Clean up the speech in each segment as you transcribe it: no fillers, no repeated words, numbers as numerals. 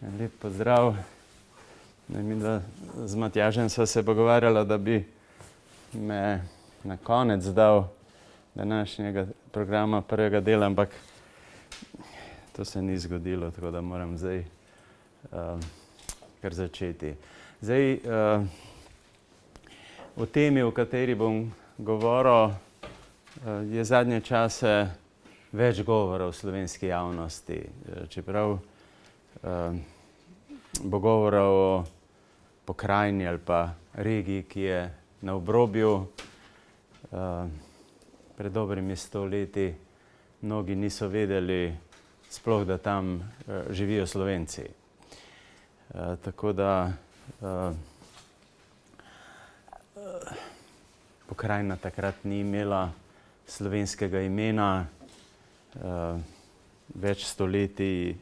Lep pozdrav. Midva z Matjažem sva se pogovarjala, da bi me na konec dal današnjega programa, prvega dela, ampak to se ni zgodilo, tako da moram zdaj kar začeti. Zdaj, o temi, o kateri bom govoril, je zadnje čase več govora v slovenski javnosti, čeprav bo govora o pokrajini ali pa regiji, ki je na obrobju. Pred dobrimi 100 leti mnogi niso vedeli sploh, da tam živijo Slovenci. Tako da pokrajina takrat ni imela slovenskega imena. Več stoletij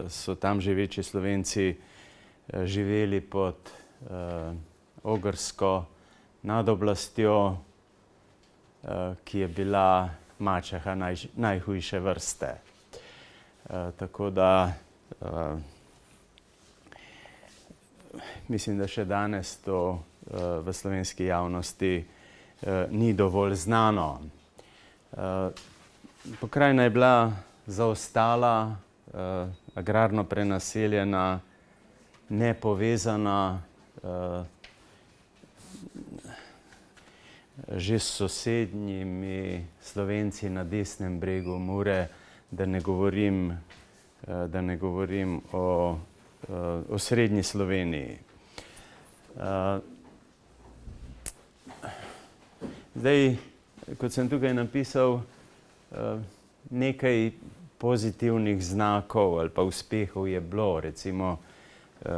so tam živeči Slovenci živeli pod ogrsko nadoblastjo, ki je bila mačeha najhujše vrste. Tako da mislim, da še danes to v slovenski javnosti ni dovolj znano. Pokrajina je bila zaostala, agrarno prenaseljena, nepovezana že s sosednjimi Slovenci na desnem bregu Mure, da ne govorim o srednji Sloveniji. Zdaj, kot sem tukaj napisal, nekaj pozitivnih znakov ali pa uspehov je bilo, recimo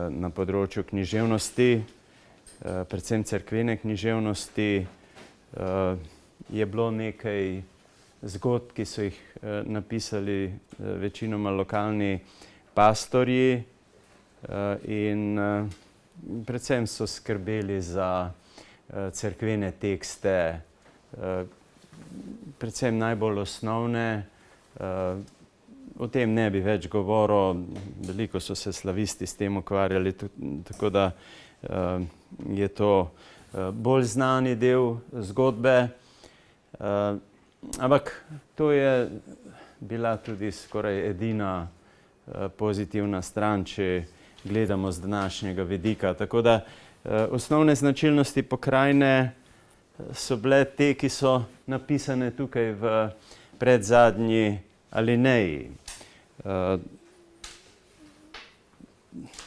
na področju književnosti, predvsem cerkvene književnosti, je bilo nekaj zgodb, ki so jih napisali večinoma lokalni pastorji in predvsem so skrbeli za cerkvene tekste, predvsem najbolj osnovne. O tem ne bi več govoril, veliko so se slavisti s tem ukvarjali, tako da je to bolj znani del zgodbe. Ampak to je bila tudi skoraj edina pozitivna stran, če gledamo z današnjega vidika. Tako da osnovne značilnosti pokrajine so bile te, ki so napisane tukaj v predzadnji alineji.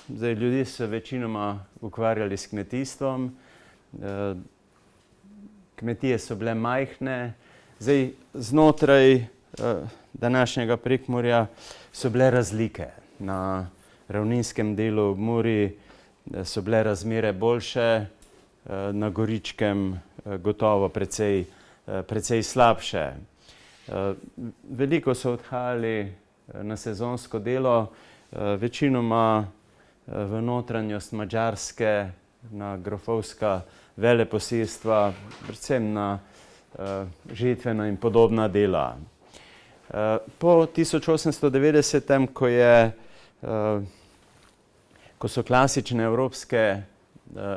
Zdaj, ljudje so večinoma ukvarjali s kmetijstvom, kmetije so bile majhne, zdaj znotraj današnjega Prekmurja so bile razlike. Na ravninskem delu ob Muri so bile razmere boljše, na Goričkem gotovo precej slabše. Veliko so odhajali na sezonsko delo, večinoma v notranjost Madžarske, na grofovska veleposestva, predvsem na žetvena in podobna dela. Po 1890, ko so klasične evropske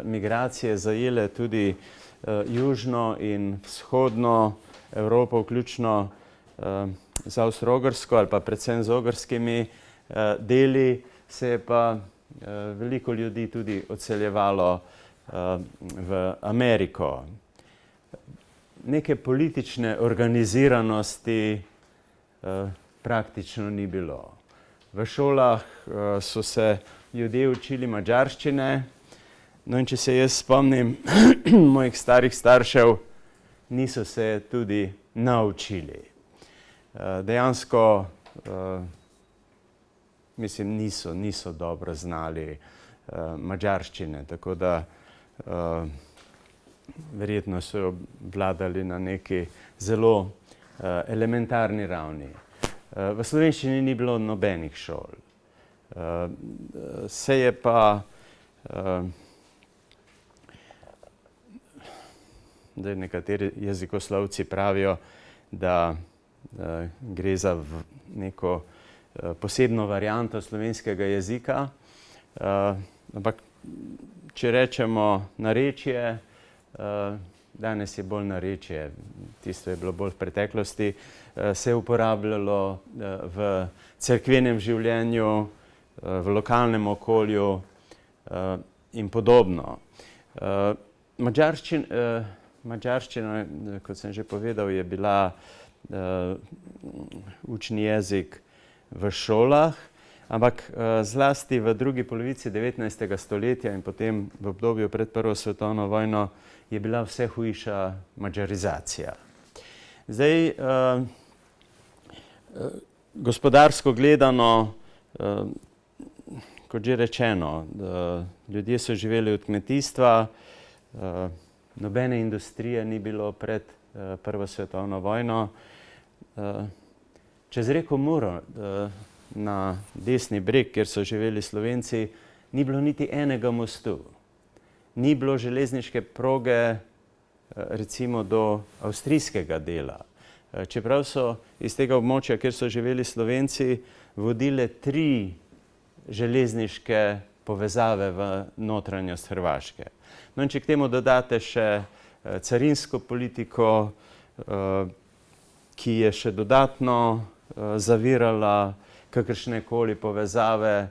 migracije zajele tudi južno in vzhodno Evropo, vključno z Avstro-Ogrsko ali pa predvsem z ogrskimi deli, se je pa veliko ljudi tudi odseljevalo v Ameriko. Neke politične organiziranosti praktično ni bilo. V šolah so se ljudje učili madžarščine, no in če se jaz spomnim mojih starih staršev, niso se tudi naučili. Dejansko, mislim, niso dobro znali madžarščine, tako da verjetno so obvladali na neki zelo elementarni ravni. V slovenščini ni bilo nobenih šol. Se je pa nekateri jezikoslovci pravijo, da gre za neko posebno varianto slovenskega jezika, Ampak če rečemo narečje, danes je bolj narečje, tisto je bilo bolj v preteklosti, se je uporabljalo v cerkvenem življenju, v lokalnem okolju in podobno. Madžarščina, kot sem že povedal, je bila učni jezik v šolah, ampak zlasti v drugi polovici 19. stoletja in potem v obdobju pred Prvo svetovno vojno je bila vse hujša madžarizacija. Zdaj, gospodarsko gledano, kot že rečeno, ljudje so živeli od kmetijstva, nobene industrije ni bilo pred Prvo svetovno vojno. Čez reko Muro, na desni breg, kjer so živeli Slovenci, ni bilo niti enega mostu. Ni bilo železniške proge, recimo do avstrijskega dela. Čeprav so iz tega območja, kjer so živeli Slovenci, vodile 3 železniške povezave v notranjost Hrvaške. No in če k temu dodate še carinsko politiko, ki je še dodatno zavirala kakršnekoli povezave,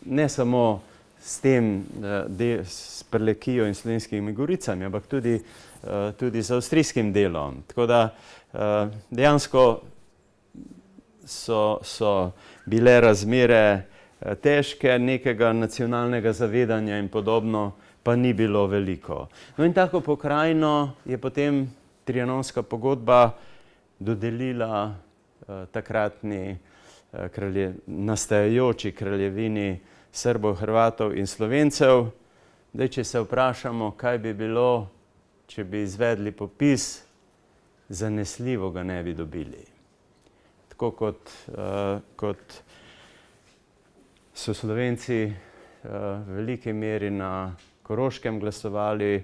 ne samo s tem, s Prlekijo in Slovenskimi goricami, ampak tudi z avstrijskim delom. Tako da dejansko so bile razmere težke, nekega nacionalnega zavedanja in podobno pa ni bilo veliko. No in tako pokrajino je potem Trianonska pogodba dodelila takratni nastajajoči kraljevini Srbov, Hrvatov in Slovencev. Zdaj, če se vprašamo, kaj bi bilo, če bi izvedli popis, zanesljivo ga ne bi dobili. Tako kot so Slovenci v veliki meri na Koroškem glasovali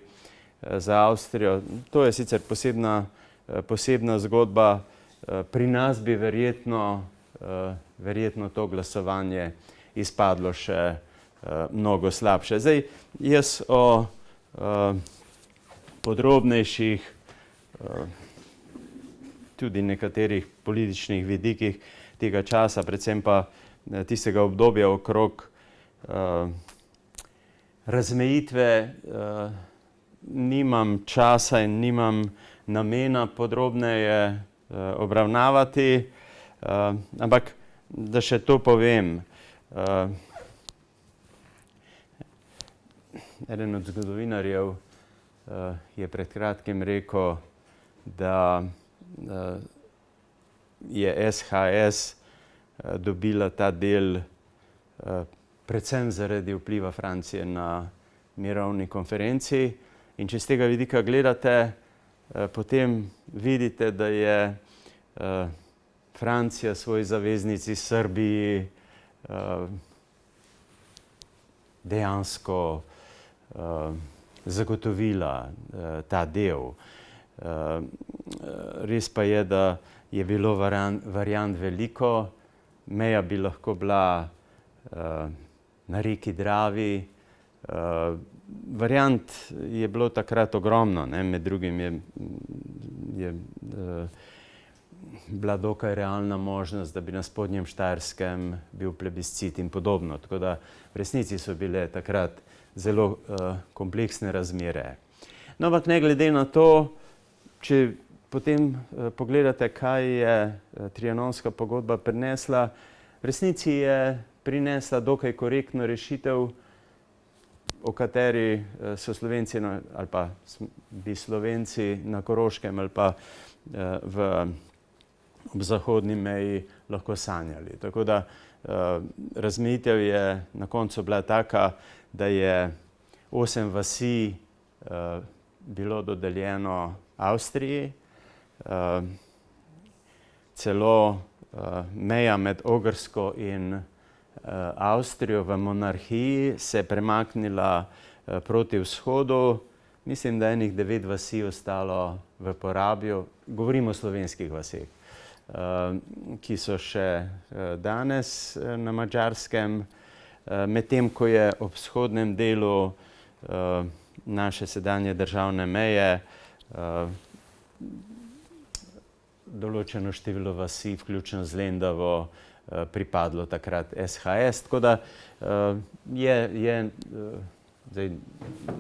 za Avstrijo. To je sicer posebna zgodba. Pri nas bi verjetno to glasovanje izpadlo še mnogo slabše. Zdaj, jaz o podrobnejših, tudi nekaterih političnih vidikih tega časa, predvsem pa tistega obdobja okrog razmejitve, nimam časa in nimam namena podrobneje obravnavati, ampak da še to povem. Eden od zgodovinarjev je pred kratkim rekel, da je SHS dobila ta del predvsem zaradi vpliva Francije na mirovni konferenci. In če z tega vidika gledate, potem vidite, da je Francija svoji zaveznici Srbiji dejansko zagotovila ta del. Res pa je, da je bilo variant veliko. Meja bi lahko bila na reki Dravi. Variant je bilo takrat ogromno, ne? Med drugim je bila dokaj realna možnost, da bi na spodnjem Štajerskem bil plebiscit in podobno. Tako da v resnici so bile takrat zelo kompleksne razmere. No, ampak ne glede na to, če potem pogledate, kaj je Trianonska pogodba prinesla, v resnici je prinesla dokaj korektno rešitev, o kateri so Slovenci ali pa bi Slovenci na Koroškem ali pa ob zahodni meji lahko sanjali. Tako da razmejitev je na koncu bila taka, da je 8 vasi bilo dodeljeno Avstriji, celo meja med Ogrsko in Avstrijo v monarhiji se je premaknila proti vzhodu. Mislim, da enih 9 vasi ostalo v porabju. Govorimo o slovenskih vaseh, ki so še danes na Madžarskem. medtem ko je ob vzhodnem delu naše sedanje državne meje določeno število vasi, vključno z Lendavo, pripadlo takrat SHS, tako da zdaj,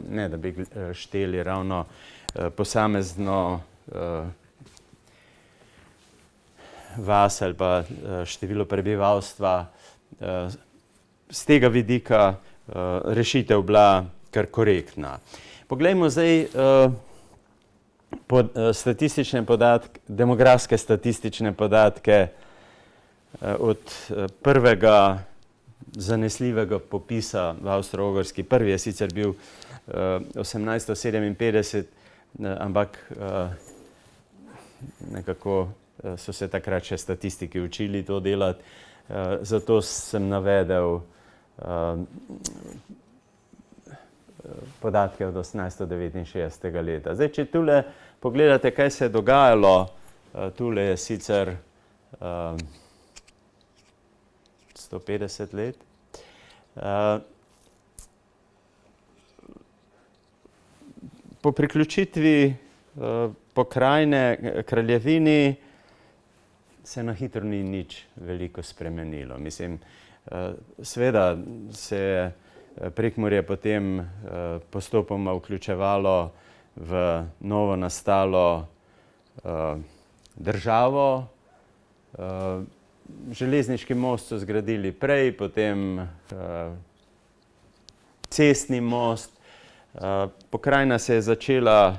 ne da bi šteli ravno posamezno vas ali pa število prebivalstva, z tega vidika rešitev bila kar korektna. Poglejmo zdaj statistične podatke, demografske statistične podatke od prvega zanesljivega popisa v Avstro-Ogrski. Prvi je sicer bil 1857, ampak nekako so se takrat še statistiki učili to delati, zato sem navedel podatke od 1869. leta. Zdaj, če tule pogledate, kaj se je dogajalo, tule je sicer 150 let. Po priključitvi pokrajine kraljevini se na hitro ni nič veliko spremenilo. Mislim, seveda se je Prekmurje potem postopoma vključevalo v novo nastalo državo. Železniški most so zgradili prej, potem cestni most. Pokrajina se je začela,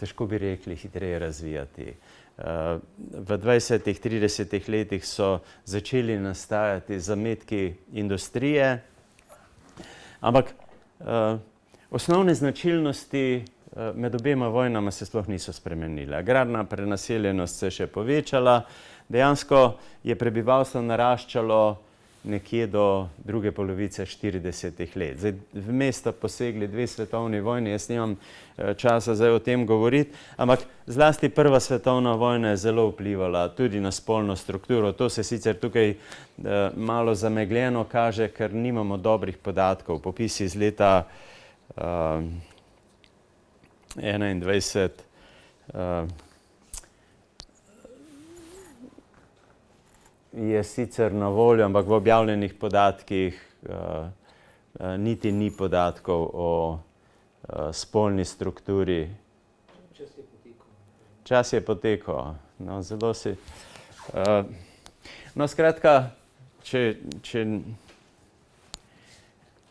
težko bi rekli, hitreje razvijati. V 20. 30. letih so začeli nastajati zametki industrije, ampak osnovne značilnosti med obema vojnama se sploh niso spremenile. Agrarna prenaseljenost se je še povečala, dejansko je prebivalstvo naraščalo nekje do druge polovice 40. let. Zdaj, vmes sta posegli dve svetovni vojni, jaz nimam časa zdaj o tem govoriti, ampak zlasti prva svetovna vojna je zelo vplivala tudi na spolno strukturo. To se sicer tukaj malo zamegljeno kaže, ker nimamo dobrih podatkov. Popisi iz leta 21 je sicer na voljo, ampak v objavljenih podatkih niti ni podatkov o spolni strukturi. Čas je potekel. No, zelo si... No, skratka, če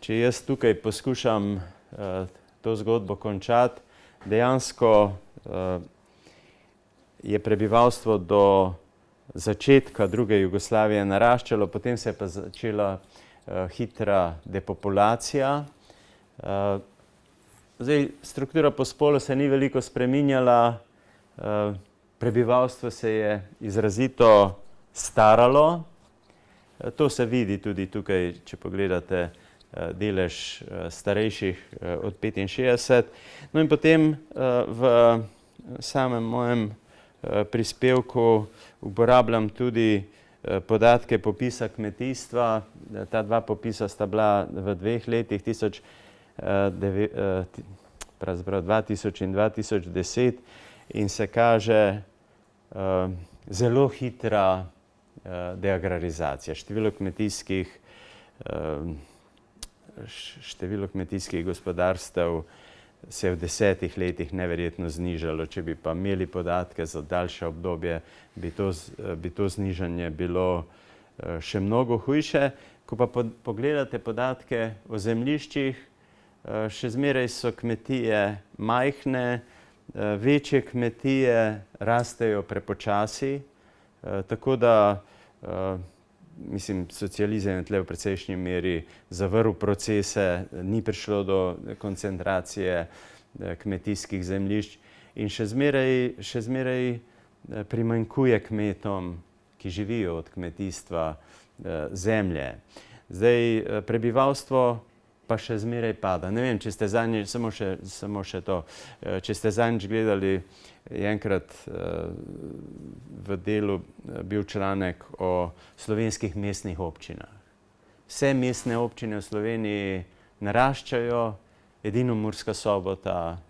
jaz tukaj poskušam to zgodbo končati, dejansko je prebivalstvo do začetka druge Jugoslavije naraščalo, potem se je pa začela hitra depopulacija. Zdaj, struktura po spolu se ni veliko spreminjala, prebivalstvo se je izrazito staralo. To se vidi tudi tukaj, če pogledate delež starejših od 65. No in potem v samem mojem prispevku uporabljam tudi podatke popisa kmetijstva. Ta dva popisa sta bila v dveh letih, 2000 in 2010, in se kaže zelo hitra deagrarizacija. Število kmetijskih gospodarstev se je v 10 letih neverjetno znižalo. Če bi pa imeli podatke za daljše obdobje, bi to znižanje bilo še mnogo hujše. Ko pa pogledate podatke o zemljiščih, še zmeraj so kmetije majhne, večje kmetije rastejo prepočasi, tako da mislim, socializem je tle v precejšnji meri zavrl procese, ni prišlo do koncentracije kmetijskih zemljišč in še zmeraj primanjkuje kmetom, ki živijo od kmetijstva, zemlje. Zdaj, prebivalstvo pa še zmeraj pada. Ne vem, če ste zadnjič, samo še to, če ste zadnjič gledali, je enkrat v Delu bil članek o slovenskih mestnih občinah. Vse mestne občine v Sloveniji naraščajo, edino Murska Sobota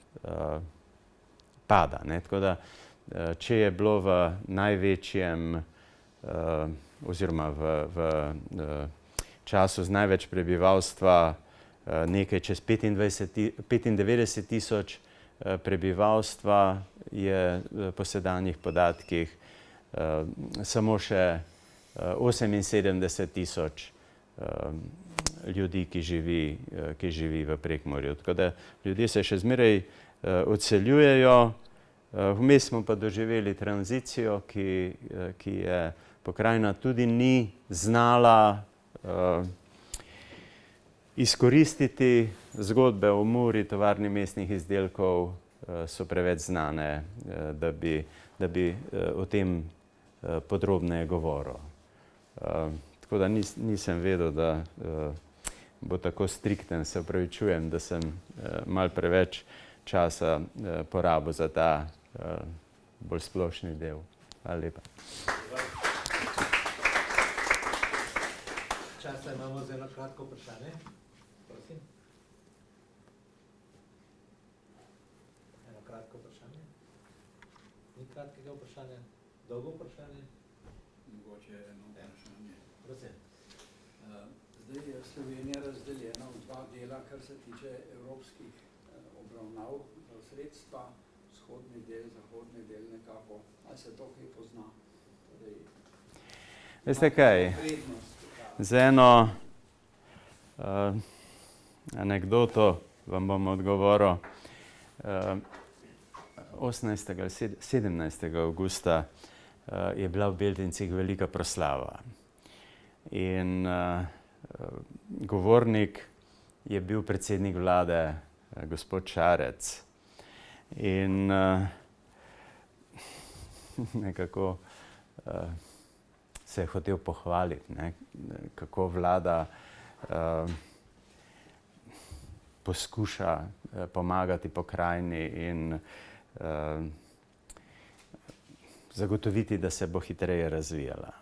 pada. Ne? Tako da, če je bilo v največjem oziroma v času z največ prebivalstva nekaj čez 95 tisoč prebivalstva, je po sedanjih podatkih samo še 78 tisoč ljudi, ki živi v Prekmurju. Tako da ljudje se še zmeraj odseljujejo, vmes smo pa doživeli tranzicijo, ki je pokrajina tudi ni znala izkoristiti. Zgodbe o Muri, tovarni mestnih izdelkov so preveč znane, da bi o tem podrobneje govoril. Tako da nisem vedel, da bo tako strikten. Se opravičujem, da sem malo preveč časa porabil za ta bolj splošni del. Hvala lepa. Časa imamo za eno kratko vprašanje. Prosim. Eno kratko vprašanje. Ni kratkega vprašanja? Dolgo vprašanje? Mogoče eno vprašanje. Prosim. Zdaj je Slovenija razdeljena v dva dela, kar se tiče evropskih obravnav, sredstva, vzhodni del, zahodni del nekako. Ali se to kaj pozna? Veste kaj? Z eno anekdoto vam bom odgovoril. 18. ali 17. avgusta je bila v Beltincih velika proslava. In govornik je bil predsednik vlade, gospod Šarec. In nekako se je hotel pohvaliti, ne, kako vlada poskuša pomagati pokrajini in zagotoviti, da se bo hitreje razvijala.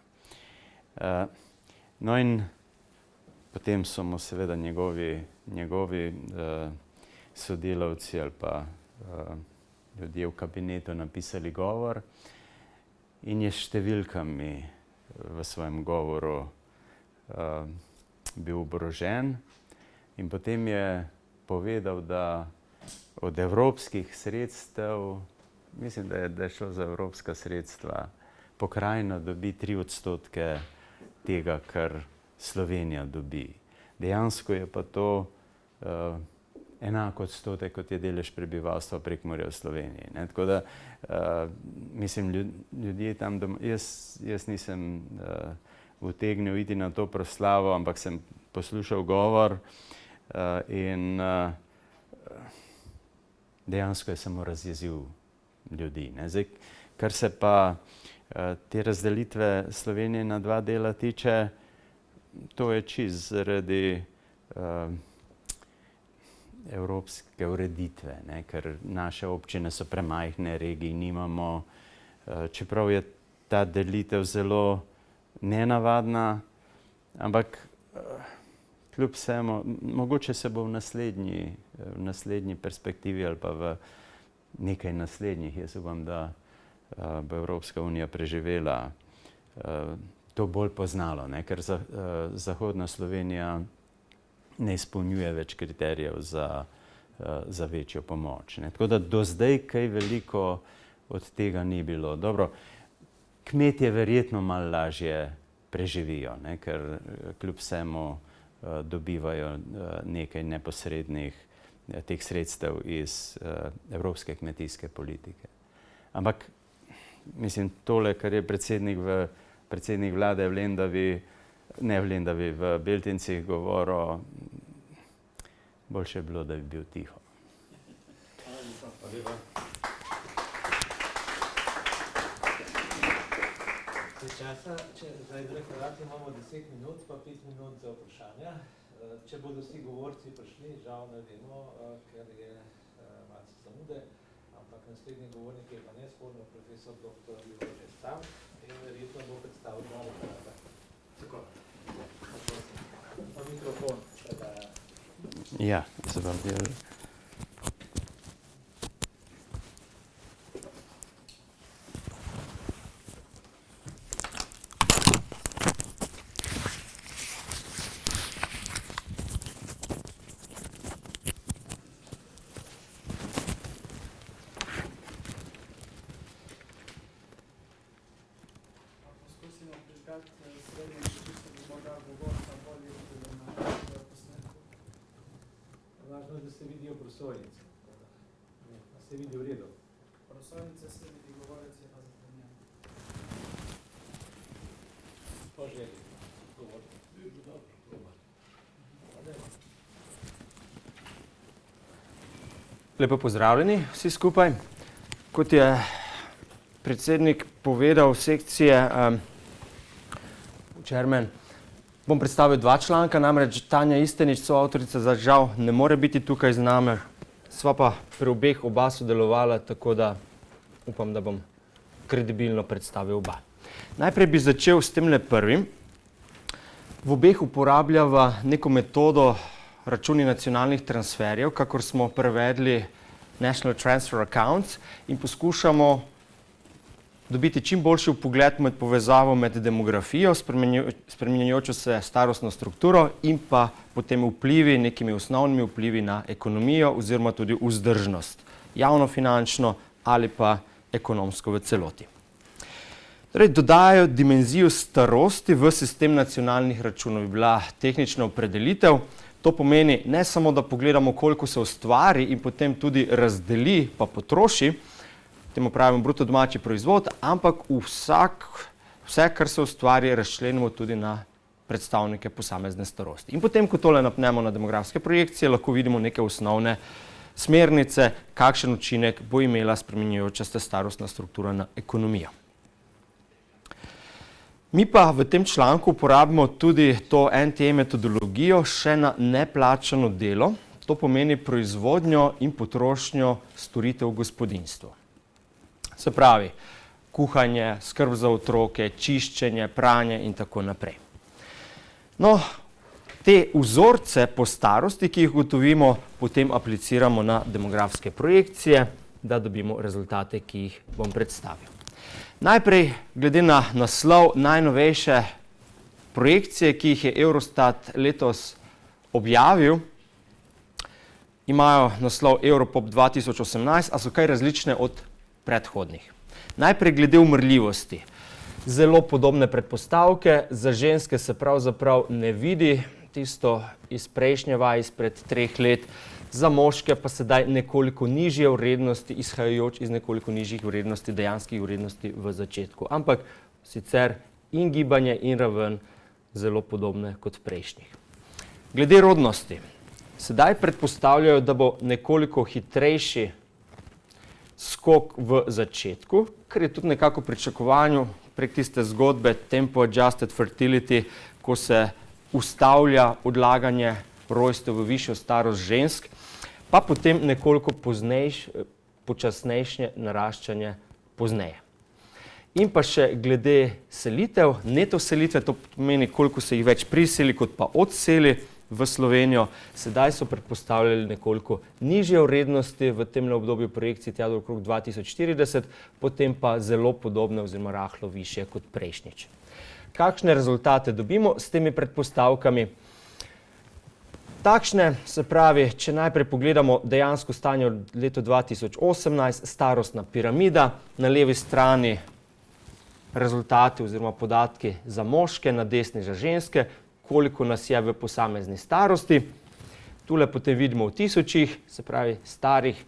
No in potem so mu seveda njegovi sodelavci ali pa ljudje v kabinetu napisali govor in je s številkami v svojem govoru bil oborožen in potem je povedal, da od evropskih sredstev, mislim, da je šlo za evropska sredstva, pokrajina dobi 3% tega, kar Slovenija dobi. Dejansko je pa to enako odstotek, kot je delež prebivalstva Prekmurja v Sloveniji. Ne? Tako da, mislim, ljudje tam doma, jaz nisem utegnil iti na to proslavo, ampak sem poslušal govor in dejansko je samo razjezil ljudi. Ne? Zdaj, kar se pa te razdelitve Slovenije na dva dela tiče, to je čisto zaradi evropske ureditve, ne? Ker naše občine so premajhne, regij nimamo, čeprav je ta delitev zelo nenavadna, ampak kljub vsemu, mogoče se bo v naslednji perspektivi ali pa v nekaj naslednjih, jaz upam, da bo Evropska unija preživela, to bolj poznalo, ne? Ker zahodna Slovenija ne izpolnjuje več kriterijev za večjo pomoč. Ne? Tako da do zdaj kaj veliko od tega ni bilo. Dobro, kmetje verjetno malo lažje preživijo, ne? Ker kljub vsemu dobivajo nekaj neposrednih teh sredstev iz evropske kmetijske politike. Ampak, mislim, tole, kar je predsednik vlade v Beltincih govoril, boljše je bilo, da bi bil tiho. Hvala lepa. Časa, če zdaj v referatu imamo 10 minut, pa 5 minut za vprašanja. Če bodo vsi govorci prišli, žal ne vemo, ker je malce zamude, ampak naslednji govornik je pa nesporno profesor dr. Jože Sam in verjetno bo predstavil dva referata. Tako. Pa mikrofon predaja. Ja, se vam vjerujem. Važno je, da se vidijo prosojnice. Da se vidi v redu. Prosojnice se vidi, govorec je pa zapomnjen. Po želji. Lepo pozdravljeni vsi skupaj. Kot je predsednik povedal sekcije, Čermen, bom predstavil dva članka, namreč Tanja Istenič, soavtorica, žal ne more biti tukaj z nami. Sva pa pri obeh oba sodelovala, tako da upam, da bom kredibilno predstavil oba. Najprej bi začel s temle prvim. V obeh uporabljava neko metodo računi nacionalnih transferjev, kakor smo prevedli National Transfer Accounts, in poskušamo dobiti čim boljši vpogled med povezavo med demografijo, spreminjajočo se starostno strukturo in pa potem vplivi, nekimi osnovnimi vplivi na ekonomijo oziroma tudi vzdržnost, javnofinančno ali pa ekonomsko v celoti. Torej, dodajajo dimenzijo starosti v sistem nacionalnih računov. Bi bila tehnična opredelitev. To pomeni ne samo, da pogledamo, koliko se ustvari in potem tudi razdeli pa potroši, temu pravimo bruto domači proizvod, ampak vse, kar se ustvari, razčlenimo tudi na predstavnike posamezne starosti. In potem, ko tole napnemo na demografske projekcije, lahko vidimo neke osnovne smernice, kakšen učinek bo imela spreminjajoča se starostna struktura na ekonomijo. Mi pa v tem članku uporabimo tudi to NTA metodologijo še na neplačano delo, to pomeni proizvodnjo in potrošnjo storitev v gospodinjstvu. Se pravi, kuhanje, skrb za otroke, čiščenje, pranje in tako naprej. No, te vzorce po starosti, ki jih ugotovimo, potem apliciramo na demografske projekcije, da dobimo rezultate, ki jih bom predstavil. Najprej, glede na naslov najnovejše projekcije, ki jih je Eurostat letos objavil, imajo naslov Europop 2018, a so kaj različne od predhodnih. Najprej glede umrljivosti. Zelo podobne predpostavke, za ženske se pravzaprav ne vidi, tisto iz prejšnje vaje, izpred 3 let, za moške pa sedaj nekoliko nižje vrednosti, izhajajoč iz nekoliko nižjih vrednosti, dejanskih vrednosti v začetku. Ampak sicer in gibanje in raven zelo podobne kot prejšnjih. Glede rodnosti. Sedaj predpostavljajo, da bo nekoliko hitrejši skok v začetku, ker je tudi nekako pričakovanju prek tiste zgodbe tempo adjusted fertility, ko se ustavlja odlaganje rojstev v višjo starost žensk, pa potem nekoliko počasnejše naraščanje pozneje. In pa še glede selitev, neto selitve, to pomeni, koliko se jih več priseli, kot pa odseli v Slovenijo. Sedaj so predpostavljali nekoliko nižje vrednosti v tem obdobju projekcij tja do okrog 2040, potem pa zelo podobne oziroma rahlo višje kot prejšnjič. Kakšne rezultate dobimo s temi predpostavkami? Takšne, se pravi, če najprej pogledamo dejansko stanje od leta 2018, starostna piramida, na levi strani rezultati oziroma podatki za moške, na desni za ženske, koliko nas je v posamezni starosti. Tule potem vidimo v tisočih, se pravi starih,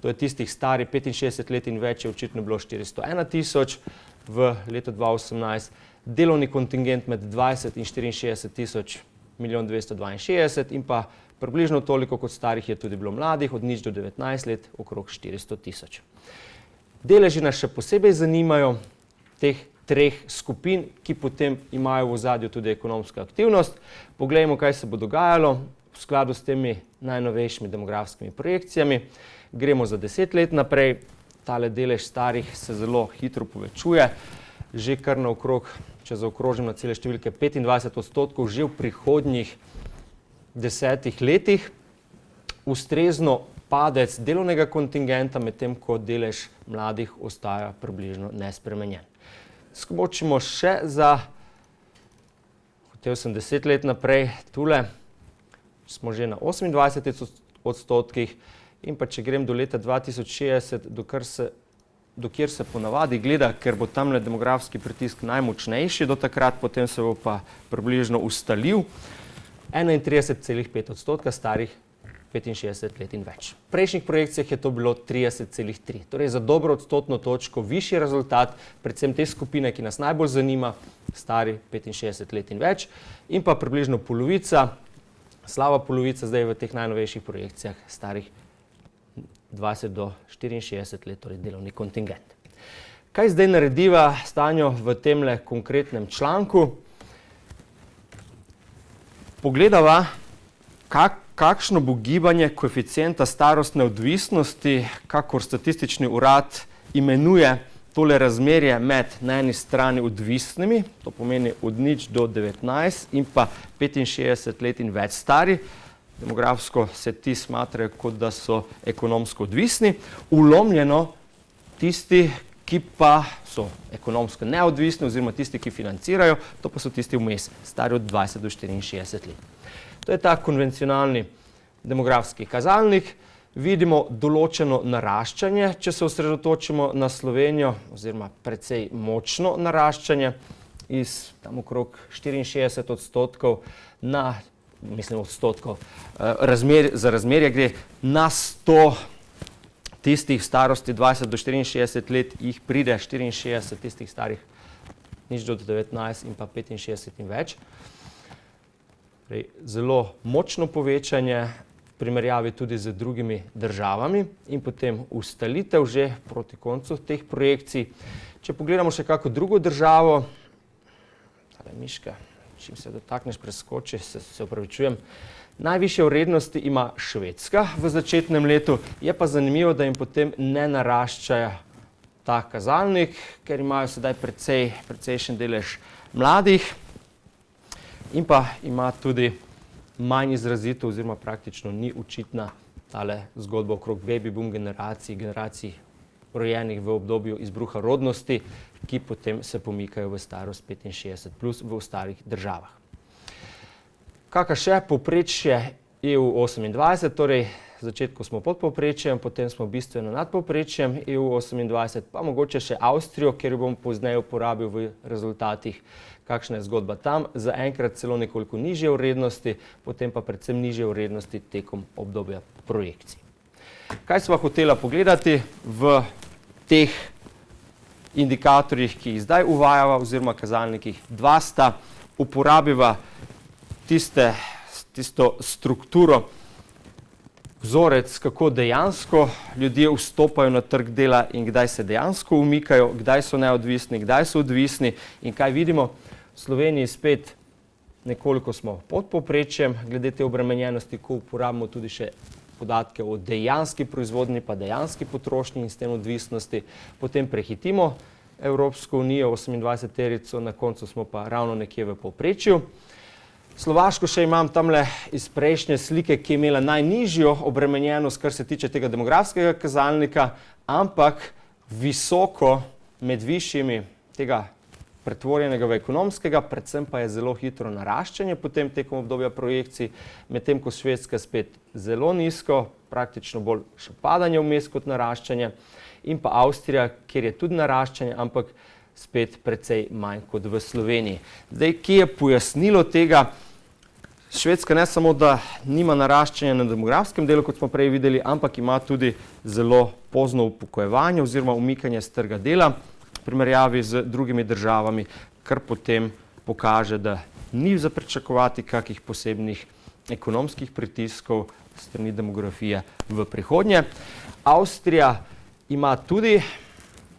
to je tistih starih 65 let in več, je očitno bilo 401 tisoč v letu 2018, delovni kontingent med 20 in 64 tisoč 1 262 in pa približno toliko kot starih je tudi bilo mladih, od 0 do 19 let, okrog 400 tisoč. Deleži nas še posebej zanimajo, teh 3 skupin, ki potem imajo v ozadju tudi ekonomsko aktivnost. Poglejmo, kaj se bo dogajalo v skladu s temi najnovejšimi demografskimi projekcijami. Gremo za 10 let naprej, tale delež starih se zelo hitro povečuje, že kar naokrog, če zaokrožim na cele številke, 25% že v prihodnjih 10 letih. Ustrezno padec delovnega kontingenta, medtem ko delež mladih ostaja približno nespremenjen. Skočimo še za, hotel sem 10 let naprej, tule smo že na 28%, in pa če grem do leta 2060, do kjer se ponavadi gleda, ker bo tamle demografski pritisk najmočnejši do takrat, potem se bo pa približno ustalil, 31,5% starih 65 let in več. V prejšnjih projekcijah je to bilo 30,3. Torej za dobro odstotno točko višji rezultat, predvsem te skupine, ki nas najbolj zanima, stari 65 let in več, in pa približno polovica, slaba polovica zdaj v teh najnovejših projekcijah starih 20 do 64 let, torej delovni kontingent. Kaj zdaj narediva Stanjo v temle konkretnem članku? Pogledava, kakšno bo gibanje koeficienta starostne odvisnosti, kakor statistični urad imenuje tole razmerje med na eni strani odvisnimi, to pomeni od 0 do 19 in pa 65 let in več stari. Demografsko se ti smatrajo, kot da so ekonomsko odvisni, ulomljeno tisti, ki pa so ekonomsko neodvisni oziroma tisti, ki financirajo, to pa so tisti vmes, stari od 20 do 64 let. To je ta konvencionalni demografski kazalnik. Vidimo določeno naraščanje, če se osredotočimo na Slovenijo, oziroma precej močno naraščanje iz tam okrog 64% na, mislim odstotkov, za razmerje gre na 100 tistih starosti 20 do 64 let, jih pride 64 tistih starih 0 do 19 in pa 65 in več. Zelo močno povečanje v primerjavi tudi z drugimi državami in potem ustalitev že proti koncu teh projekcij. Če pogledamo še kako drugo državo, tale miška, čim se dotakneš preskoči, se opravičujem, najvišje vrednosti ima Švedska v začetnem letu, je pa zanimivo, da jim potem ne narašča ta kazalnik, ker imajo sedaj precejšen delež mladih in pa ima tudi manj izrazito oziroma praktično ni očitna tale zgodba okrog baby boom generacij rojenih v obdobju izbruha rodnosti, ki potem se pomikajo v starost 65 plus v ostalih državah. Kakor še povprečje EU 28, torej v začetku smo pod povprečjem, potem smo bistveno nad povprečjem EU 28, pa mogoče še Avstrijo, kjer jo bom pozneje uporabil v rezultatih, kakšna je zgodba tam, zaenkrat celo nekoliko nižje vrednosti, potem pa predvsem nižje vrednosti tekom obdobja projekcij. Kaj sva hotela pogledati v teh indikatorjih, ki jih zdaj uvajava, oziroma kazalnikih? Dva sta, uporabiva tisto strukturo, vzorec, kako dejansko ljudje vstopajo na trg dela in kdaj se dejansko umikajo, kdaj so neodvisni, kdaj so odvisni in kaj vidimo. V Sloveniji spet nekoliko smo pod povprečjem glede te obremenjenosti, ko uporabimo tudi še podatke o dejanski proizvodnji pa dejanski potrošnji in s tem odvisnosti. Potem prehitimo Evropsko unijo, 28-terico, na koncu smo pa ravno nekje v povprečju. Slovaško še imam tamle iz prejšnje slike, ki je imela najnižjo obremenjenost, kar se tiče tega demografskega kazalnika, ampak visoko med višjimi tega pretvorjenega v ekonomskega, predvsem pa je zelo hitro naraščanje potem tekom obdobja projekcij, medtem ko Švedska spet zelo nizko, praktično bolj še padanje vmes kot naraščanje, in pa Avstrija, kjer je tudi naraščanje, ampak spet precej manj kot v Sloveniji. Zdaj, kje je pojasnilo tega? Švedska ne samo, da nima naraščanja na demografskem delu, kot smo prej videli, ampak ima tudi zelo pozno upokojevanje oziroma umikanje z trga dela v primerjavi z drugimi državami, kar potem pokaže, da ni za pričakovati kakih posebnih ekonomskih pritiskov strani demografije v prihodnje. Avstrija ima tudi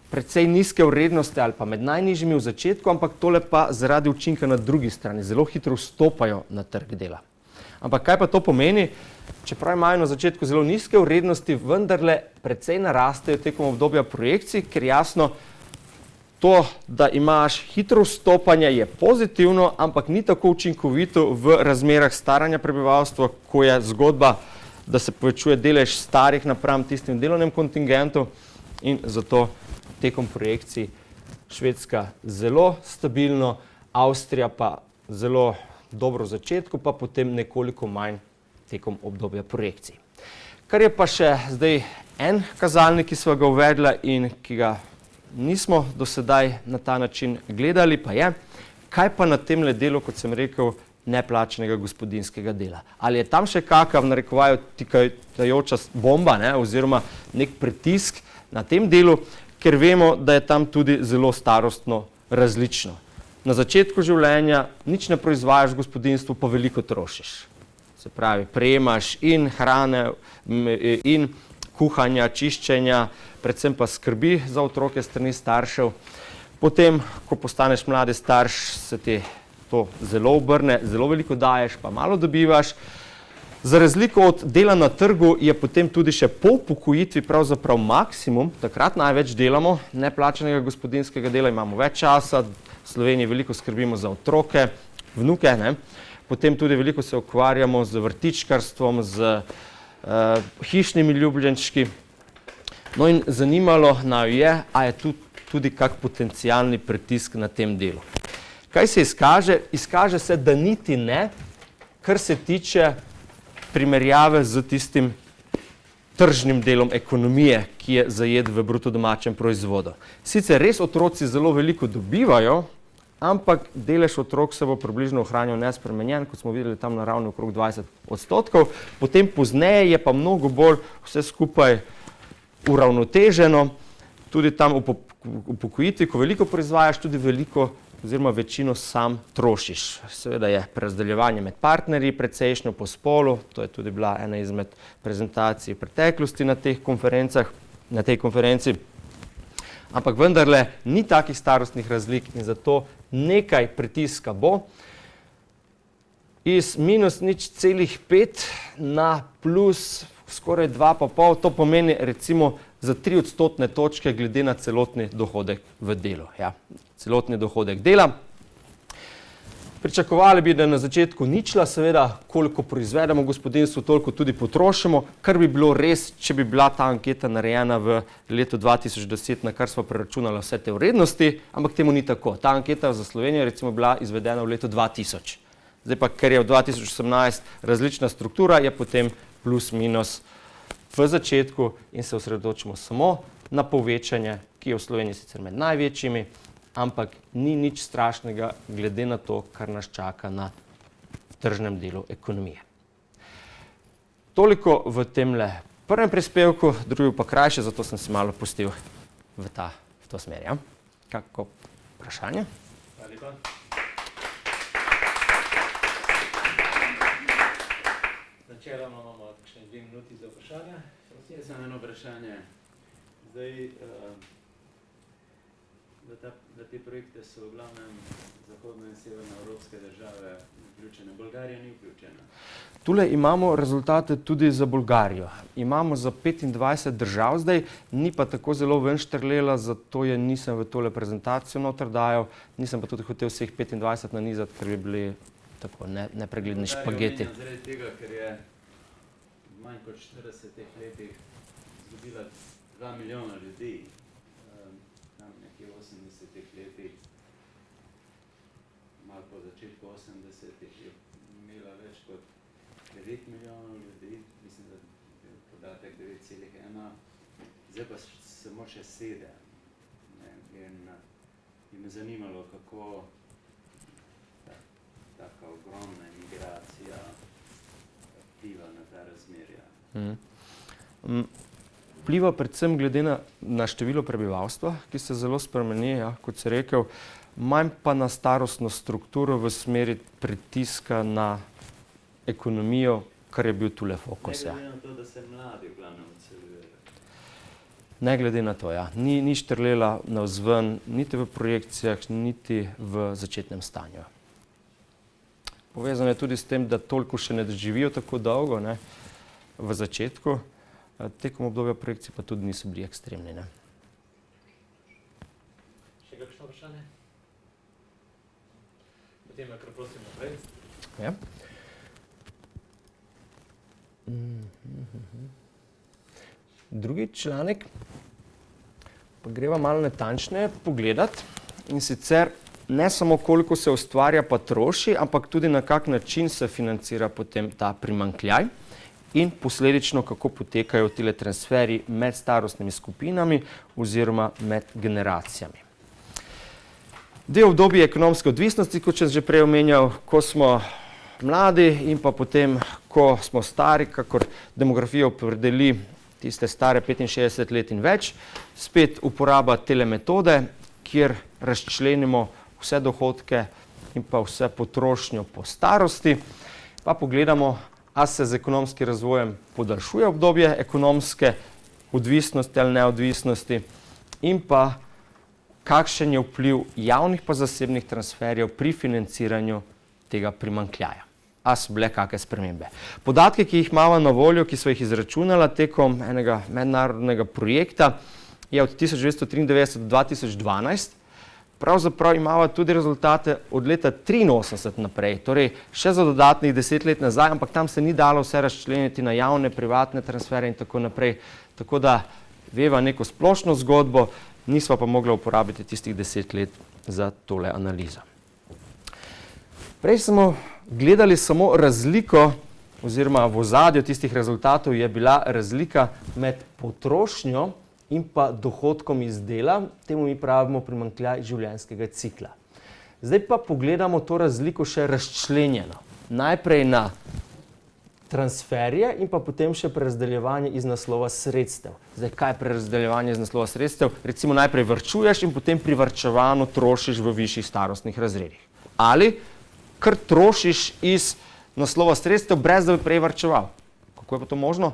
precej nizke vrednosti ali pa med najnižjimi v začetku, ampak tole pa zaradi učinka na drugi strani zelo hitro vstopajo na trg dela. Ampak kaj pa to pomeni? Čeprav imajo na začetku zelo nizke vrednosti, vendarle precej narastejo tekom obdobja projekcij, ker jasno, to, da imaš hitro vstopanje, je pozitivno, ampak ni tako učinkovito v razmerah staranja prebivalstva, ko je zgodba, da se povečuje delež starih napram tistim delovnem kontingentu in zato tekom projekcij Švedska zelo stabilno, Avstrija pa zelo dobro v začetku, pa potem nekoliko manj tekom obdobja projekcij. Kar je pa še zdaj en kazalnik, ki smo ga uvedla in ki ga nismo do sedaj na ta način gledali, pa je, kaj pa na tem delu, kot sem rekel, neplačanega gospodinjskega dela. Ali je tam še kakšna, v narekovaju, tikajoča bomba, ne, oziroma nek pritisk na tem delu, ker vemo, da je tam tudi zelo starostno različno. Na začetku življenja nič ne proizvajaš v gospodinjstvu, pa veliko trošiš. Se pravi, prejemaš in hrane, in kuhanja, čiščenja, predvsem pa skrbi za otroke strani staršev. Potem, ko postaneš mladi starš, se ti to zelo obrne, zelo veliko daješ, pa malo dobivaš. Za razliko od dela na trgu je potem tudi še po upokojitvi pravzaprav maksimum, takrat največ delamo, neplačanega gospodinjskega dela, imamo več časa, v Sloveniji veliko skrbimo za otroke, vnuke, ne? Potem tudi veliko se ukvarjamo z vrtičkarstvom, z hišnimi ljubljenčki. No in zanimalo naju je, a je tu tudi kak potencialni pritisk na tem delu. Kaj se izkaže? Izkaže se, da niti ne, kar se tiče primerjave z tistim tržnim delom ekonomije, ki je zajet v bruto domačem proizvodu. Sicer res otroci zelo veliko dobivajo, ampak delež otrok se bo približno ohranjal nespremenjen, kot smo videli tam na ravni okrog 20%. Potem pozneje je pa mnogo bolj vse skupaj uravnoteženo, tudi tam v upokojitvi, ko veliko proizvajaš, tudi veliko oziroma večino sam trošiš. Seveda je prerazdeljevanje med partnerji precejšnjo po spolu, to je tudi bila ena izmed prezentacij v preteklosti na teh konferencah, na tej konferenci. Ampak vendarle ni takih starostnih razlik in zato nekaj pritiska bo. Iz minus 0,5 na plus skoraj 2,5, to pomeni recimo za 3 odstotne točke glede na celotni dohodek v delu. Ja, celotni dohodek dela. Pričakovali bi, da na začetku ničla, seveda, koliko proizvedemo v gospodinjstvu, toliko tudi potrošimo, kar bi bilo res, če bi bila ta anketa narejena v letu 2010, na kar smo preračunali vse te vrednosti, ampak temu ni tako. Ta anketa za Slovenijo recimo bila izvedena v letu 2000. Zdaj pa, ker je v 2018 različna struktura, je potem plus minus v začetku in se osredotočimo samo na povečanje, ki je v Sloveniji sicer med največjimi, ampak ni nič strašnega glede na to, kar nas čaka na tržnem delu ekonomije. Toliko v temle prvem prispevku, drugi pa krajše, zato sem se malo pustil v to smer. Ja? Kako vprašanje? Hvala lepa. Načeloma imamo kakšne 2 minuti za vprašanje. Jaz sem eno vprašanje. Zdaj, v te projekte so v glavnem zahodno in severno evropske države vključene. Bolgarija ni vključena. Tule imamo rezultate tudi za Bolgarijo. Imamo za 25 držav zdaj, ni pa tako zelo ven štrlela, zato je nisem v tole prezentacijo noter dajal, nisem pa tudi hotel vseh 25 nanizati, ker bi bili tako nepregledni špageti. Zaradi tega, ker je v manj kot 40 letih izgubila 2 milijona ljudi. Tam nekje v 80 letih, malo po začetku 80-ih je imela več kot 9 milijonov ljudi, mislim, da je podatek 9,1, zdaj pa samo še 7. In me zanimalo, kako taka ogromna emigracija vpliva na ta razmerja. Vpliva predvsem glede na število prebivalstva, ki se zelo spremeni, ja, kot se rekel, manj pa na starostno strukturo v smeri pritiska na ekonomijo, kar je bil tule fokus. Ne glede na to, da se mladi v glavnem odseljujejo. Ne glede na to, ja. Ni štrlela navzven, niti v projekcijah, niti v začetnem stanju. Povezano je tudi s tem, da toliko še ne živijo tako dolgo, ne, v začetku, tekom obdobja projekcij pa tudi niso bili ekstremni, ne. Še kakšno vprašanje? Potem kar prosim naprej. Ja. Drugi članek pa greva malo natančneje pogledati, in sicer ne samo koliko se ustvarja pa troši, ampak tudi na kak način se financira potem ta primanjkljaj in posledično kako potekajo tile transferji med starostnimi skupinami oziroma med generacijami. Del obdobja ekonomske odvisnosti, kot sem že prej omenjal, ko smo mladi in pa potem, ko smo stari, kakor demografija opredeli tiste stare 65 let in več, spet uporaba tele metode, kjer razčlenimo vse dohodke in pa vse potrošnjo po starosti, pa pogledamo, a se z ekonomskim razvojem podaljšuje obdobje ekonomske odvisnosti ali neodvisnosti in pa kakšen je vpliv javnih pa zasebnih transferjev pri financiranju tega primanjkljaja. A so bile kakšne spremembe. Podatke, ki jih imamo na voljo, ki so jih izračunala tekom enega mednarodnega projekta, je od 1993 do 2012. Pravzaprav imamo tudi rezultate od leta 1983 naprej, torej še za dodatnih 10 let nazaj, ampak tam se ni dalo vse razčleniti na javne, privatne transfere in tako naprej. Tako da veva neko splošno zgodbo, nisva pa mogla uporabiti tistih 10 let za tole analizo. Prej smo gledali samo razliko, oziroma v ozadju tistih rezultatov je bila razlika med potrošnjo in pa dohodkom iz dela, temu mi pravimo primanjkljaj življenjskega cikla. Zdaj pa pogledamo to razliko še razčlenjeno. Najprej na transferje in pa potem še prerazdeljevanje iz naslova sredstev. Zdaj, kaj je prerazdeljevanje iz naslova sredstev? Recimo najprej varčuješ in potem privarčevano trošiš v višjih starostnih razredih. Ali kar trošiš iz naslova sredstev, brez da bi prej varčeval. Kako je pa to možno?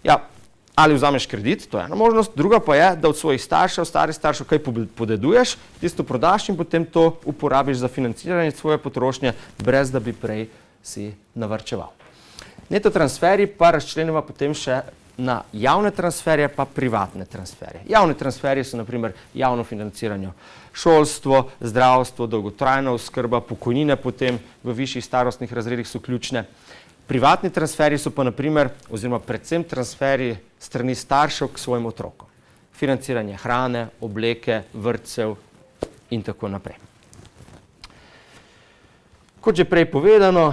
Ja, ali vzameš kredit, to je ena možnost, druga pa je, da od svojih staršev, starih staršev, kaj podeduješ, tisto prodaš in potem to uporabiš za financiranje svoje potrošnje, brez da bi prej si navarčeval. Neto transferji pa razčlenimo potem še na javne transferje pa privatne transferje. Javne transferje so na primer javno financiranje šolstvo, zdravstvo, dolgotrajna oskrba, pokojnine potem v višjih starostnih razredih so ključne. Privatni transferji so pa na primer, oziroma predvsem transferji strani staršev k svojim otrokom. Financiranje hrane, obleke, vrtcev in tako naprej. Kot že prej povedano,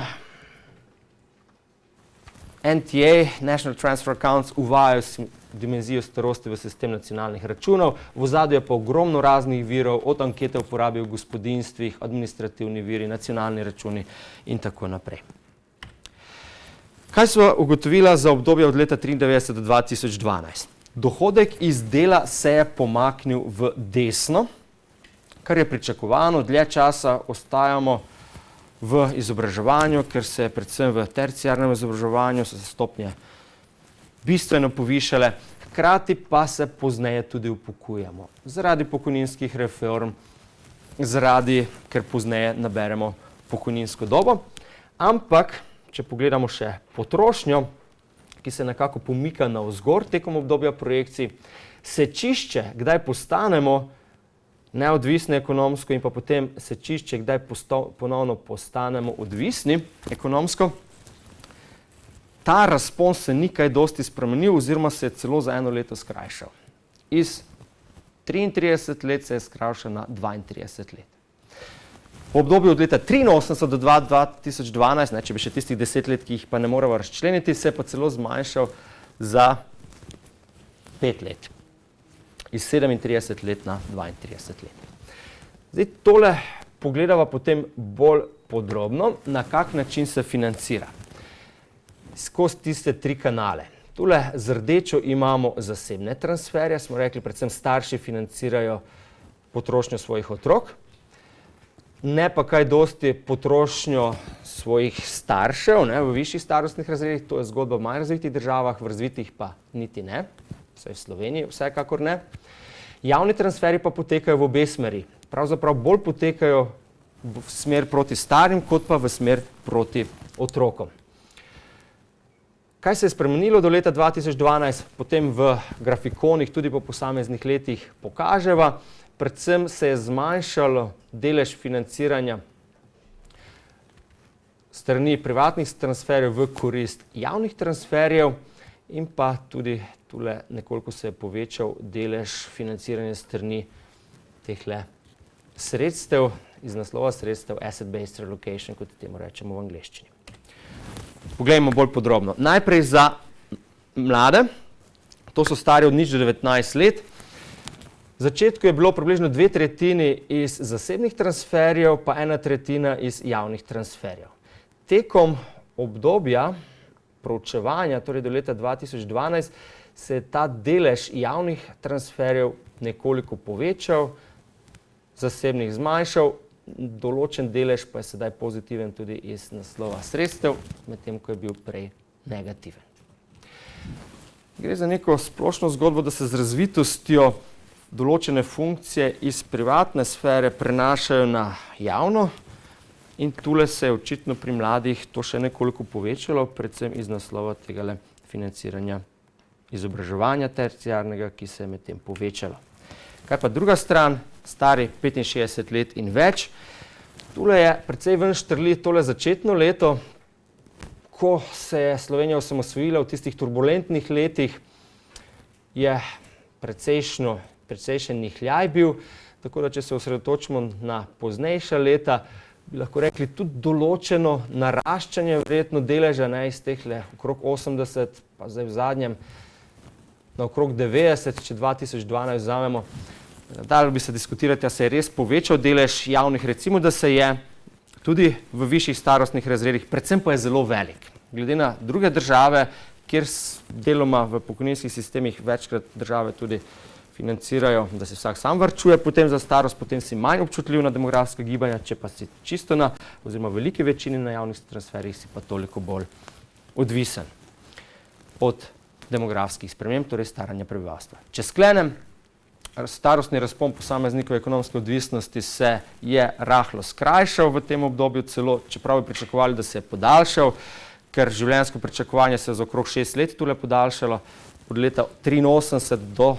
NTA, National Transfer Accounts, uvajajo dimenzijo starosti v sistem nacionalnih računov, v ozadju je pa ogromno raznih virov, od ankete o porabi v gospodinjstvih, administrativni viri, nacionalni računi in tako naprej. Kaj sva ugotovila za obdobje od leta 1993 do 2012? Dohodek iz dela se je pomaknil v desno, kar je pričakovano, dlje časa ostajamo v izobraževanju, ker se predvsem v terciarnem izobraževanju so se stopnje bistveno povišale, hkrati pa se pozneje tudi upokujemo. Zaradi pokojninskih reform, ker pozneje naberemo pokojninsko dobo, ampak če pogledamo še potrošnjo, ki se nekako pomika navzgor tekom obdobja projekcij, sečišče, kdaj postanemo neodvisni ekonomsko in pa potem sečišče, kdaj ponovno postanemo odvisni ekonomsko, ta razpon se ni kaj dosti spremenil oziroma se je celo za eno leto skrajšal. Iz 33 let se je skrajšal na 32 let. V obdobju od leta 1983 do 2012, če bi še tistih 10 let, ki jih pa ne moramo razčleniti, se je pa celo zmanjšal za 5 let. Iz 37 let na 32 let. Zdaj tole pogledava potem bolj podrobno, na kak način se financira. Skozi tiste 3 kanale. Tule z rdečo imamo zasebne transferje, smo rekli, predvsem starši financirajo potrošnjo svojih otrok, ne pa kaj dosti potrošnjo svojih staršev v višjih starostnih razredih, to je zgodba v manj razvitih državah, v razvitih pa niti ne. vsaj v Sloveniji vsekakor ne. Javni transferi pa potekajo v obe smeri. Pravzaprav bolj potekajo v smer proti starim, kot pa v smer proti otrokom. Kaj se je spremenilo do leta 2012, potem v grafikonih tudi po posameznih letih pokaževa. Predvsem se je zmanjšalo delež financiranja strani privatnih transferjev v korist javnih transferjev in pa tudi tule nekoliko se je povečal delež financiranja strani tehle sredstev, iz naslova sredstev asset-based relocation, kot temu rečemo v angleščini. Poglejmo bolj podrobno. Najprej za mlade, to so stari od 0 do 19 let. V začetku je bilo približno 2/3 iz zasebnih transferjev, pa 1/3 iz javnih transferjev. Tekom obdobja proučevanja, torej do leta 2012, se je ta delež javnih transferjev nekoliko povečal, zasebnih zmanjšal, določen delež pa je sedaj pozitiven tudi iz naslova sredstev, medtem ko je bil prej negativen. Gre za neko splošno zgodbo, da se z razvitostjo določene funkcije iz privatne sfere prenašajo na javno in tule se je očitno pri mladih to še nekoliko povečalo, predvsem iz naslova tega financiranja izobraževanja terciarnega, ki se je medtem povečalo. Kaj pa druga stran, stari 65 let in več, tule je precej ven štrli tole začetno leto, ko se je Slovenija osamosvojila v tistih turbulentnih letih, je precejšen nihljaj bil, tako da če se osredotočimo na poznejša leta, bi lahko rekli tudi določeno naraščanje verjetno deleža iz tehle okrog 80, pa zdaj v zadnjem na okrog 90, če 2012 vzamemo. Dalo bi se diskutirati, a se je res povečal delež javnih, recimo, da se je tudi v višjih starostnih razredih, predvsem pa je zelo velik. Glede na druge države, kjer deloma v pokojninskih sistemih večkrat države tudi financirajo, da se vsak sam varčuje potem za starost, potem si manj občutljiv na demografska gibanja, če pa si čisto na, oziroma v veliki večini na javnih transferjih, si pa toliko bolj odvisen od demografskih sprememb, torej staranja prebivalstva. Če sklenem, starostni razpon posameznikov ekonomske odvisnosti se je rahlo skrajšal v tem obdobju, celo čeprav bi pričakovali, da se je podaljšal, ker življenjsko pričakovanje se je za okrog 6 let tule podaljšalo, od leta 1983 do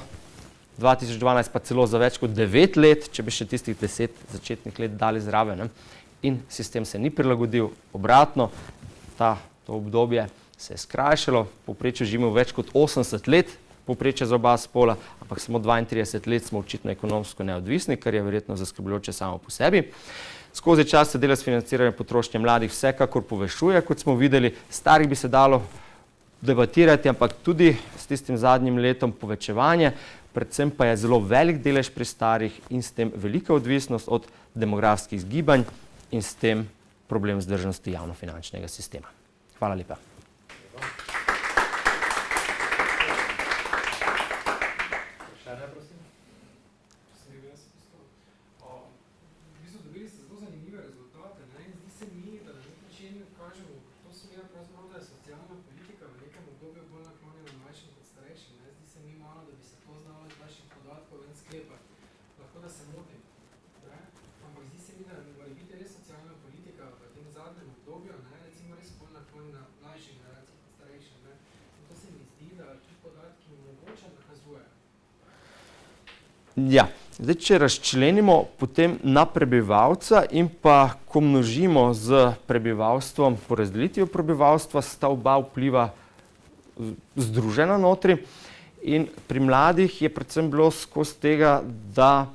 2012 pa celo za več kot 9 let, če bi še tistih 10 začetnih let dali zraven. In sistem se ni prilagodil, obratno, to obdobje se je skrajšalo, povprečju živimo več kot 80 let, povprečje za oba spola, ampak samo 32 let smo očitno ekonomsko neodvisni, kar je verjetno zaskrbljujoče samo po sebi. Skozi čas se delež financiranja potrošnje mladih vsekakor povečuje, kot smo videli, starih bi se dalo debatirati, ampak tudi s tistim zadnjim letom povečevanje, predvsem pa je zelo velik delež pri starih in s tem velika odvisnost od demografskih zgibanj in s tem problem vzdržnosti javnofinančnega sistema. Hvala lepa. Ja, zdaj, če razčlenimo potem na prebivalca in pa ko množimo z prebivalstvom, po razdelitvi prebivalstva, sta oba vpliva združena notri in pri mladih je predvsem bilo skozi tega, da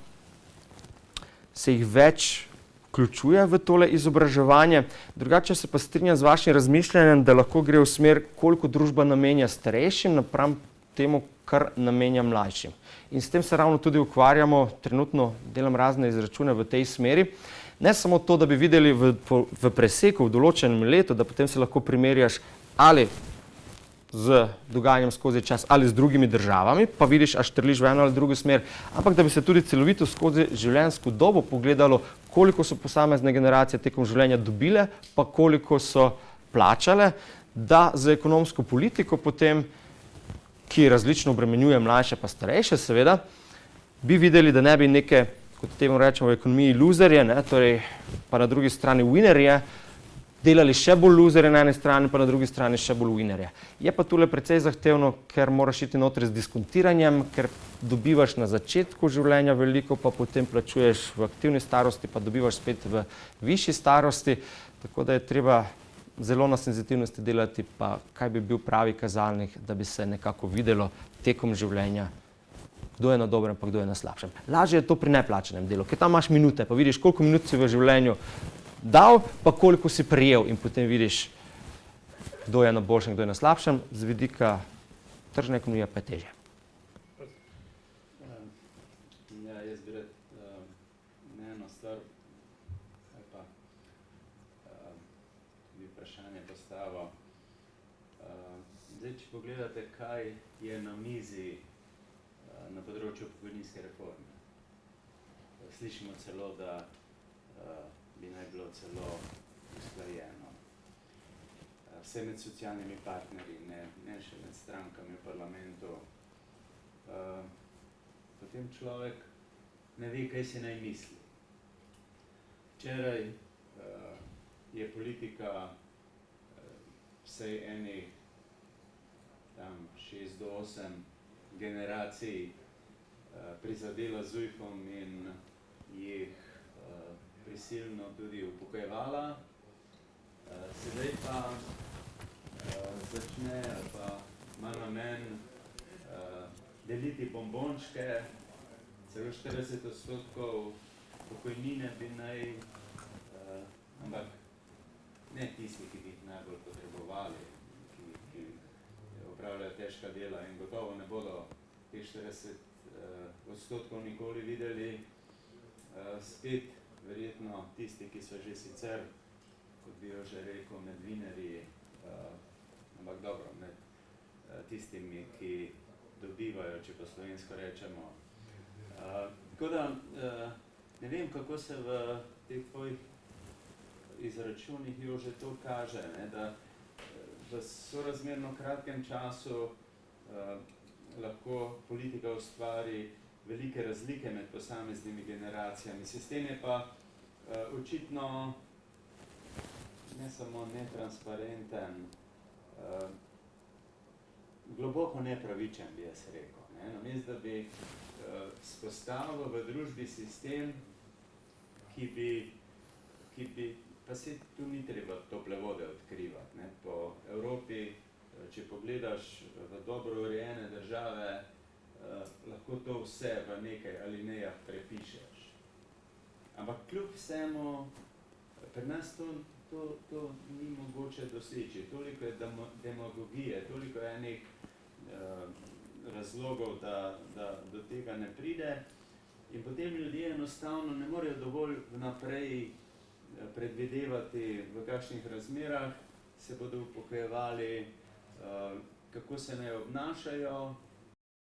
se jih več vključuje v tole izobraževanje. Drugače se pa strinjam z vašim razmišljanjem, da lahko gre v smer, koliko družba namenja starejšim napram temu, kar namenja mlajšim. In s tem se ravno tudi ukvarjamo, trenutno delam razne izračune v tej smeri. Ne samo to, da bi videli v preseku v določenem letu, da potem se lahko primerjaš ali z dogajanjem skozi čas ali z drugimi državami, pa vidiš, a štrliš v eno ali drugo smer, ampak da bi se tudi celovito skozi življenjsko dobo pogledalo, koliko so posamezne generacije tekom življenja dobile, pa koliko so plačale, da za ekonomsko politiko potem, ki ki različno obremenjuje mlajše pa starejše, seveda, bi videli, da ne bi neke, kot temu rečemo v ekonomiji, luzerje, ne, torej pa na drugi strani winnerje, delali še bolj luzerje na eni strani, pa na drugi strani še bolj winnerje. Je pa tule precej zahtevno, ker moraš iti notri z diskontiranjem, ker dobivaš na začetku življenja veliko, pa potem plačuješ v aktivni starosti, pa dobivaš spet v višji starosti, tako da je treba zelo na senzitivnosti delati, pa kaj bi bil pravi kazalnik, da bi se nekako videlo tekom življenja, kdo je na dobrem, pa kdo je na slabšem. Lažje je to pri neplačanem delu, ker tam imaš minute, pa vidiš, koliko minut si v življenju dal, pa koliko si prijel in potem vidiš, kdo je na boljšem, kdo je na slabšem, z vidika tržne ekonomije pa je težje. Ja, jaz bi rad eno stvar, ali pa bi vprašanje postavil. Zdaj, če pogledate, kaj je na mizi na področju pokojninske reforme. Slišimo celo, da bi naj bilo celo usklajeno. Vse med socialnimi partnerji, ne še med strankami v parlamentu. Potem človek ne ve, kaj si naj misli. Včeraj je politika vsej enih tam 6 do 8 generacij prizadela z ZUJF-om in jih prisilno tudi upokojevala. Sedaj pa začne, ali pa ima namen deliti bombončke, celo 40% pokojnine bi naj, ampak ne tisti, ki bi jih najbolj potrebovali, ki opravljajo težka dela in gotovo ne bodo teh 40% nikoli videli. Spet verjetno tisti, ki so že sicer, kot bi jo že rekel, med winnerji, ampak dobro, med tistimi, ki dobivajo, če po slovensko rečemo. Tako da ne vem, kako se v teh tvojih izračunih Jože to kaže, ne, da v sorazmerno kratkem času lahko politika ustvari velike razlike med posameznimi generacijami. Sistem je pa očitno ne samo netransparenten, globoko nepravičen, bi jaz rekel. Namesto, da bi vzpostavil v družbi sistem, ki bi, pa se tu ni treba tople vode odkrivati. Po Evropi, če pogledaš v dobro urejene države, lahko to vse v nekaj alinejah prepišeš. Ampak kljub vsemu, pri nas to ni mogoče doseči. Toliko je demagogije, toliko je enih razlogov, da do tega ne pride. In potem ljudje enostavno ne morejo dovolj vnaprej predvidevati, v kakšnih razmerah se bodo upokojevali, kako se naj obnašajo.